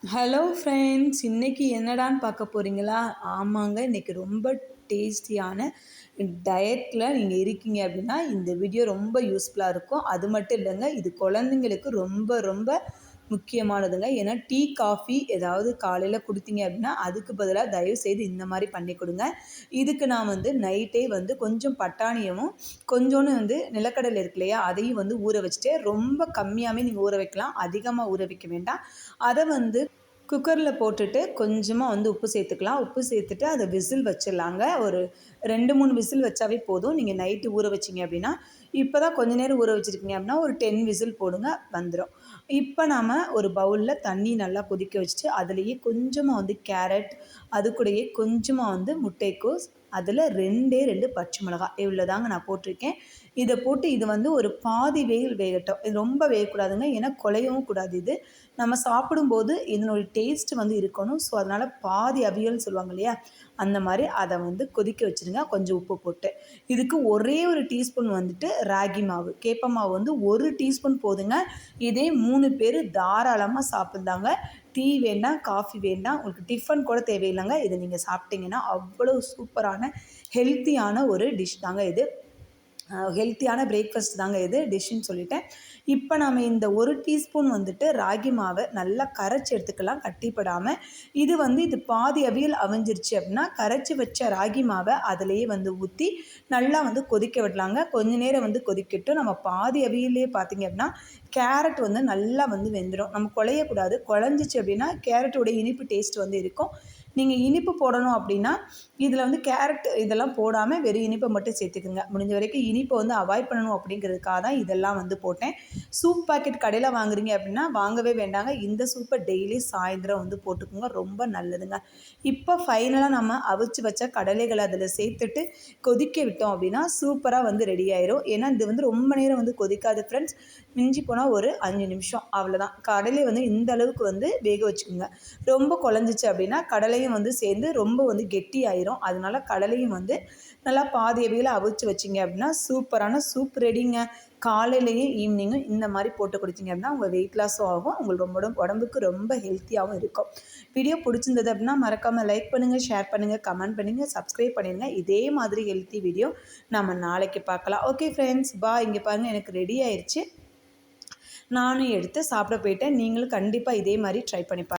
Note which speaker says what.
Speaker 1: Hello friends, இன்னைக்கு என்னடான்னு பார்க்க போகிறீங்களா? ஆமாங்க, இன்னைக்கு ரொம்ப டேஸ்டியான டயட்டில் நீங்கள் இருக்கீங்க அப்படின்னா இந்த வீடியோ ரொம்ப யூஸ்ஃபுல்லாக இருக்கும். அது மட்டும் இல்லைங்க, இது குழந்தைங்களுக்கு ரொம்ப ரொம்ப முக்கியமானதுங்க. ஏன்னா டீ, காஃபி ஏதாவது காலையில் குடித்தீங்க அப்படின்னா அதுக்கு பதிலாக தயவுசெய்து இந்த மாதிரி பண்ணி கொடுங்க. இதுக்கு நான் நைட்டே கொஞ்சம் பட்டாணியும் கொஞ்சோன்னு நிலக்கடலை இருக்கு இல்லையா, அதையும் ஊற வச்சுட்டு ரொம்ப கம்மியாகவே நீங்கள் ஊற வைக்கலாம், அதிகமாக ஊற வைக்க வேண்டாம். அதை குக்கரில் போட்டுட்டு கொஞ்சமாக உப்பு சேர்த்துக்கலாம். உப்பு சேர்த்துட்டு அதை விசில் வச்சிடலாங்க. ஒரு 2-3 விசில் வச்சாவே போதும். நீங்கள் நைட்டு ஊற வச்சிங்க அப்படின்னா, இப்போ தான் கொஞ்ச நேரம் ஊற வச்சுருக்கீங்க அப்படின்னா ஒரு 10 விசில் போடுங்க, வந்துடும். இப்போ நாம் ஒரு பவுலில் தண்ணி நல்லா கொதிக்க வச்சுட்டு அதுலேயே கொஞ்சமாக கேரட், அது கூடயே கொஞ்சமாக முட்டைக்கோஸ், அதில் 2 பச்சை மிளகாய் இவ்வளோ தாங்க நான் போட்டிருக்கேன். இதை போட்டு இது ஒரு பாதி வேகட்டும். இது ரொம்ப வேகக்கூடாதுங்க, ஏன்னா குழையவும் கூடாது. இது நம்ம சாப்பிடும்போது இதனுடைய டேஸ்ட் இருக்கணும். ஸோ அதனால் பாதி அவியல்னு சொல்லுவாங்க இல்லையா, அந்த மாதிரி அதை கொதிக்க வச்சுருங்க கொஞ்சம் உப்பு போட்டு. இதுக்கு ஒரே ஒரு டீஸ்பூன் ராகி மாவு, கேப்ப மாவு 1 டீஸ்பூன் போதுங்க. இதே 3 பேர் தாராளமாக சாப்பிட்லாங்க. டீ வேண்டாம், காஃபி வேண்டாம், உங்களுக்கு டிஃபன் கூட தேவையில்லைங்க. இதை நீங்கள் சாப்பிட்டீங்கன்னா அவ்வளோ சூப்பரான ஹெல்த்தியான ஒரு டிஷ் தாங்க இது. ஹெல்த்தியான பிரேக்ஃபாஸ்ட் தாங்க இது டிஷ்ஷுன்னு சொல்லிட்டேன். இப்போ நாம் இந்த 1 டீஸ்பூன் ராகி மாவை நல்லா கரைச்சி எடுத்துக்கலாம், கட்டிப்படாமல். இது பாதி அவியல் அவிஞ்சிருச்சு அப்படின்னா கரைச்சி வச்ச ராகி மாவை அதிலேயே ஊற்றி நல்லா கொதிக்க விடலாங்க. கொஞ்ச நேரம் கொதிக்கட்டும். நம்ம பாதி அவியலே பார்த்திங்க அப்படின்னா கேரட் நல்லா வெந்துடும். நம்ம குழையக்கூடாது. குழஞ்சிச்சு அப்படின்னா கேரட்டோட இனிப்பு டேஸ்ட் இருக்கும். நீங்கள் இனிப்பு போடணும் அப்படின்னா இதில் கேரட் இதெல்லாம் போடாமல் வெறும் இனிப்பை மட்டும் சேர்த்துக்குங்க. முடிஞ்ச வரைக்கும் இனிப்பை அவாய்ட் பண்ணணும் அப்படிங்கிறதுக்காக தான் இதெல்லாம் போட்டேன். சூப் பாக்கெட் கடையில் வாங்குறீங்க அப்படின்னா வாங்கவே வேண்டாங்க. இந்த சூப்பை டெய்லி சாயந்தரம் போட்டுக்கோங்க, ரொம்ப நல்லதுங்க. இப்போ ஃபைனலாக நம்ம அவிச்சு வச்ச கடலைகளை அதில் சேர்த்துட்டு கொதிக்க விட்டோம் அப்படின்னா சூப்பராக ரெடி ஆயிரும். ஏன்னா இது ரொம்ப நேரம் கொதிக்காது ஃப்ரெண்ட்ஸ். மிஞ்சி போனால் ஒரு 5 நிமிஷம், அவ்வளோதான். கடலை இந்த அளவுக்கு வேக வச்சுக்கோங்க. ரொம்ப குழஞ்சிச்சு அப்படின்னா கடலையும் சேர்ந்து ரொம்ப கெட்டி ஆயிரும். அதனால கடலையும் நல்லா பாதி அவியில் அவிச்சு வச்சிங்க அப்படின்னா சூப்பரான சூப் ரெடிங்க. காலையிலேயும் ஈவினிங்கும் இந்த மாதிரி போட்டு கொடுத்தீங்க அப்படின்னா உங்கள் வெயிட் லாஸும் ஆகும், உங்களுக்கு ரொம்ப உடம்புக்கு ரொம்ப ஹெல்த்தியாகவும் இருக்கும். வீடியோ பிடிச்சிருந்தது அப்படின்னா மறக்காமல் லைக் பண்ணுங்கள், ஷேர் பண்ணுங்கள், கமெண்ட் பண்ணுங்கள், சப்ஸ்கிரைப் பண்ணிடுங்க. இதே மாதிரி ஹெல்த்தி வீடியோ நம்ம நாளைக்கு பார்க்கலாம். ஓகே ஃப்ரெண்ட்ஸ், இங்கே பாருங்கள், எனக்கு ரெடி ஆயிடுச்சு. நானும் எடுத்து சாப்பிட போயிட்டேன். நீங்களும் கண்டிப்பாக இதே மாதிரி ட்ரை பண்ணி பாருங்கள்.